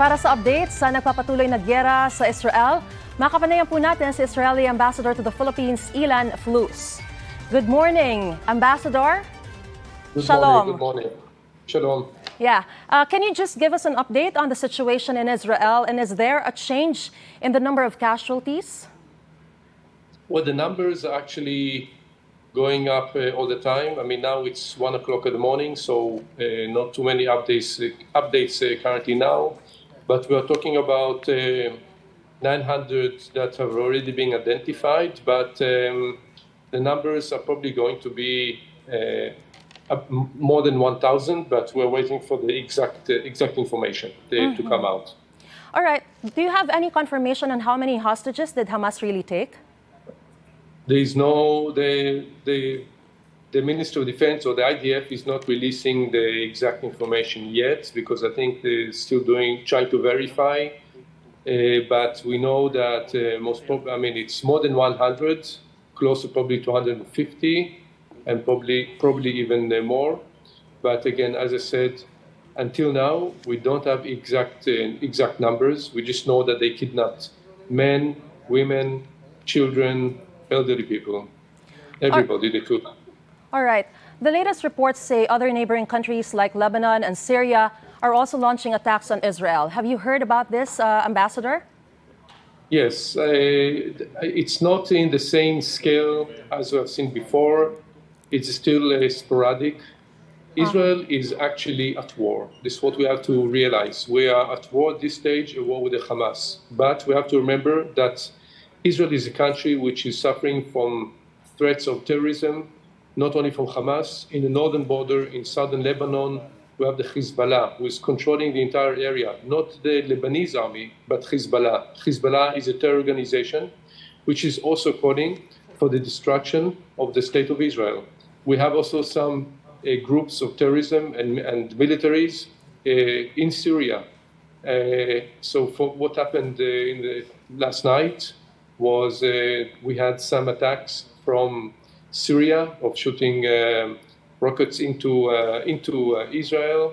Para sa updates sa nagpapatuloy na gyera sa Israel, makapanayam po natin si Israeli Ambassador to the Philippines, Ilan Fluss. Good morning, Ambassador. Shalom. Good morning. Shalom. Yeah. Can you just give us an update on the situation in Israel, and is there a change in the number of casualties? Well, the numbers are actually going up all the time. I mean, now it's 1 o'clock in the morning, so not too many updates currently now. But we are talking about 900 that have already been identified, but the numbers are probably going to be more than 1,000, but we're waiting for the exact information to come out. All right. Do you have any confirmation on how many hostages did Hamas really take? There is no, the Ministry of Defense or the IDF is not releasing the exact information yet, because I think they're still trying to verify. But we know that it's more than 100, close to probably 250, and probably even more. But again, as I said, until now, we don't have exact numbers. We just know that they kidnapped men, women, children, elderly people, everybody they could. All right. The latest reports say other neighboring countries like Lebanon and Syria are also launching attacks on Israel. Have you heard about this, Ambassador? Yes. It's not in the same scale as we have seen before. It's still sporadic. Israel is actually at war. This is what we have to realize. We are at war at this stage, a war with the Hamas. But we have to remember that Israel is a country which is suffering from threats of terrorism, not only from Hamas. In the northern border, in southern Lebanon, we have the Hezbollah, who is controlling the entire area, not the Lebanese army, but Hezbollah. Hezbollah is a terror organization which is also calling for the destruction of the state of Israel. We have also some groups of terrorism and militaries in Syria. So for what happened last night was we had some attacks from Syria of shooting rockets into Israel.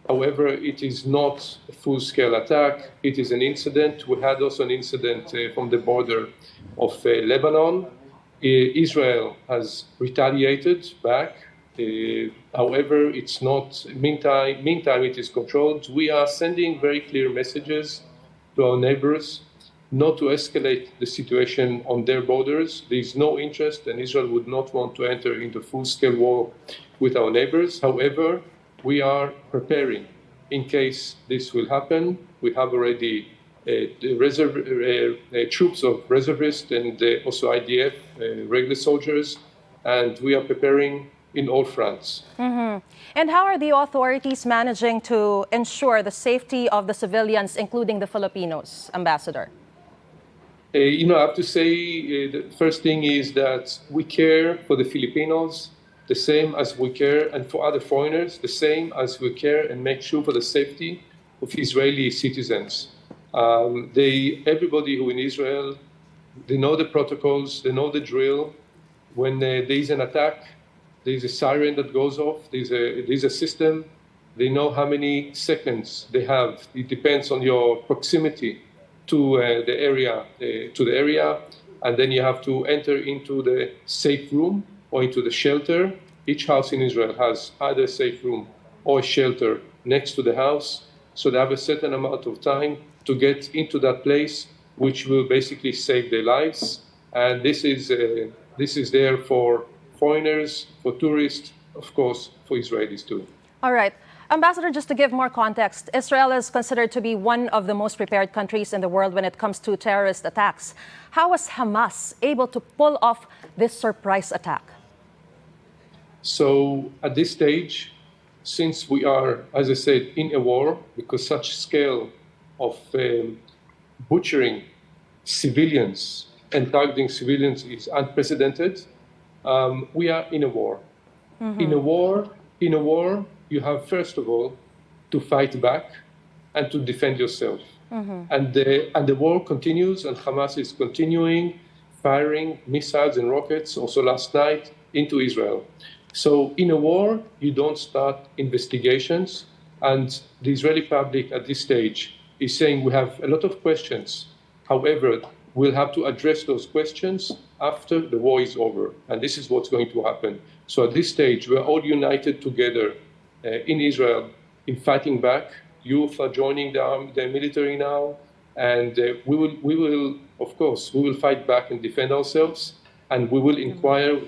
However, it is not a full-scale attack. It is an incident. We had also an incident from the border of Lebanon. Israel has retaliated back. However, it's not. Meantime, it is controlled. We are sending very clear messages to our neighbors not to escalate the situation on their borders. There is no interest, and Israel would not want to enter into full-scale war with our neighbors. However, we are preparing in case this will happen. We have already troops of reservists and also IDF, regular soldiers, and we are preparing in all fronts. And how are the authorities managing to ensure the safety of the civilians, including the Filipinos, Ambassador? I have to say, the first thing is that we care for the Filipinos the same as we care, and for other foreigners, the same as we care and make sure for the safety of Israeli citizens. Everybody who in Israel, they know the protocols, they know the drill. When there is an attack, there is a siren that goes off, there's a system. They know how many seconds they have. It depends on your proximity to the area, and then you have to enter into the safe room or into the shelter. Each house in Israel has either a safe room or a shelter next to the house, so they have a certain amount of time to get into that place, which will basically save their lives. And this is there for foreigners, for tourists, of course, for Israelis too. All right. Ambassador, just to give more context, Israel is considered to be one of the most prepared countries in the world when it comes to terrorist attacks. How was Hamas able to pull off this surprise attack? So at this stage, since we are, as I said, in a war, because such scale of butchering civilians and targeting civilians is unprecedented, we are in a war. In a war, you have, first of all, to fight back and to defend yourself. And the war continues, and Hamas is continuing firing missiles and rockets, also last night, into Israel. So in a war, you don't start investigations, and the Israeli public at this stage is saying we have a lot of questions. However, we'll have to address those questions after the war is over. And this is what's going to happen. So at this stage, we're all united together in Israel in fighting back. Youth are joining the military now. And we will, of course, we will fight back and defend ourselves. And we will inquire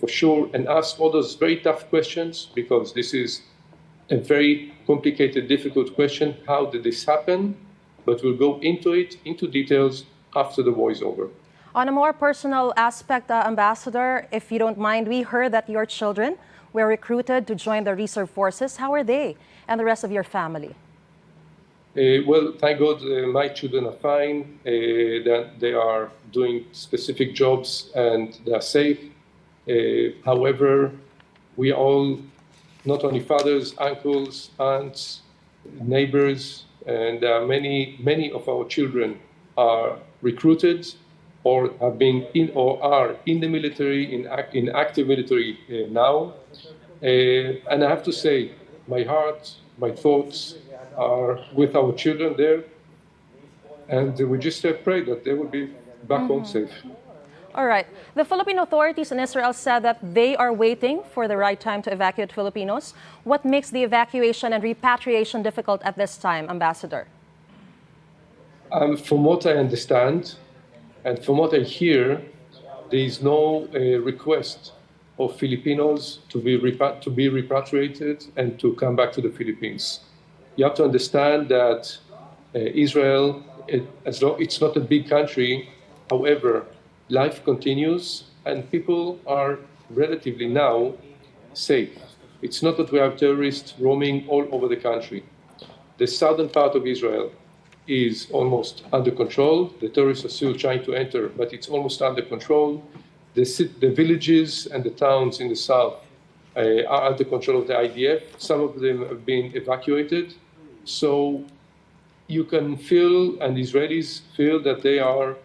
for sure and ask all those very tough questions, because this is a very complicated, difficult question. How did this happen? But we'll go into it, into details, after the war is over. On a more personal aspect, Ambassador, if you don't mind, we heard that your children were recruited to join the reserve forces. How are they and the rest of your family? Well, thank God, my children are fine. They are doing specific jobs and they are safe. However, we all, not only fathers, uncles, aunts, neighbors, and there are many of our children are recruited or have been in or are in the military, in active military now. And I have to say, my heart, my thoughts are with our children there. And we just pray that they will be back home safe. All right. The Philippine authorities in Israel said that they are waiting for the right time to evacuate Filipinos. What makes the evacuation and repatriation difficult at this time, Ambassador? From what I understand and from what I hear, there is no request of Filipinos to be repatriated and to come back to the Philippines. You have to understand that Israel, it's not a big country. However, life continues and people are relatively now safe. It's not that we have terrorists roaming all over the country. The southern part of Israel is almost under control. The terrorists are still trying to enter, but it's almost under control. The villages and the towns in the south are under control of the IDF. Some of them have been evacuated. So you can feel, and Israelis feel, that they are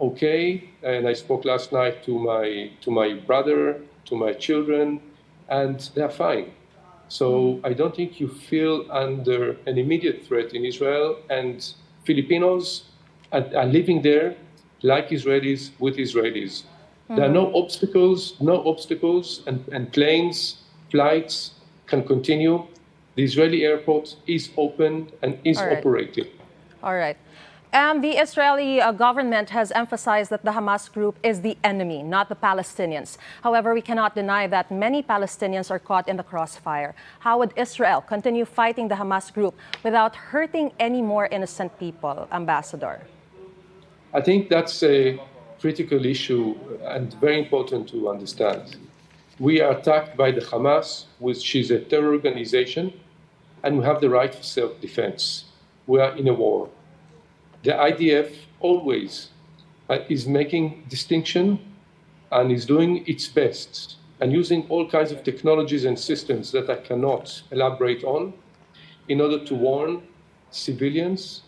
okay. And I spoke last night to my brother, to my children, and they're fine. So I don't think you feel under an immediate threat in Israel, and Filipinos are living there like Israelis with Israelis. There are no obstacles, and planes, flights can continue. The Israeli airport is open and is operating. All right. And the Israeli government has emphasized that the Hamas group is the enemy, not the Palestinians. However, we cannot deny that many Palestinians are caught in the crossfire. How would Israel continue fighting the Hamas group without hurting any more innocent people, Ambassador? I think that's a critical issue and very important to understand. We are attacked by the Hamas, which is a terror organization, and we have the right to self-defense. We are in a war. The IDF always is making distinction and is doing its best and using all kinds of technologies and systems that I cannot elaborate on in order to warn civilians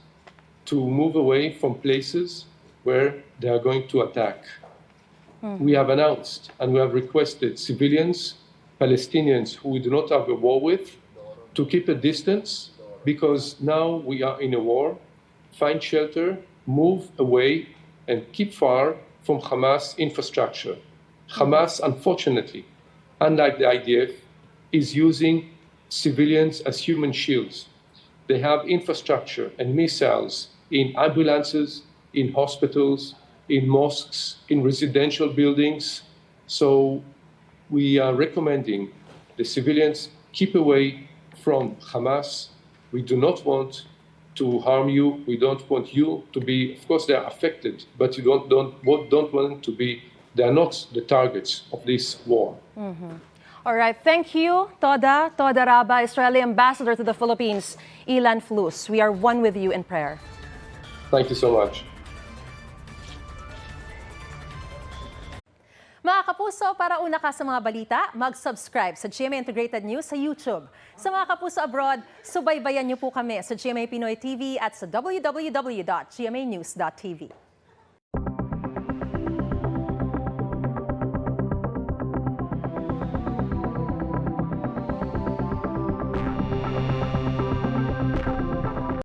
to move away from places where they are going to attack. We have announced and we have requested civilians, Palestinians who we do not have a war with, to keep a distance, because now we are in a war. Find shelter, move away, and keep far from Hamas infrastructure. Hamas, unfortunately, unlike the IDF, is using civilians as human shields. They have infrastructure and missiles in ambulances, in hospitals, in mosques, in residential buildings. So we are recommending the civilians keep away from Hamas. We do not want to harm you. We don't want you to be, of course, they are affected, but you don't want them to be, they are not the targets of this war. All right. Thank you, Toda Rabba, Israeli ambassador to the Philippines, Ilan Fluss. We are one with you in prayer. Thank you so much. Mga kapuso, para una ka sa mga balita, mag-subscribe sa GMA Integrated News sa YouTube. Sa mga kapuso abroad, subaybayan niyo po kami sa GMA Pinoy TV at sa www.gmanews.tv.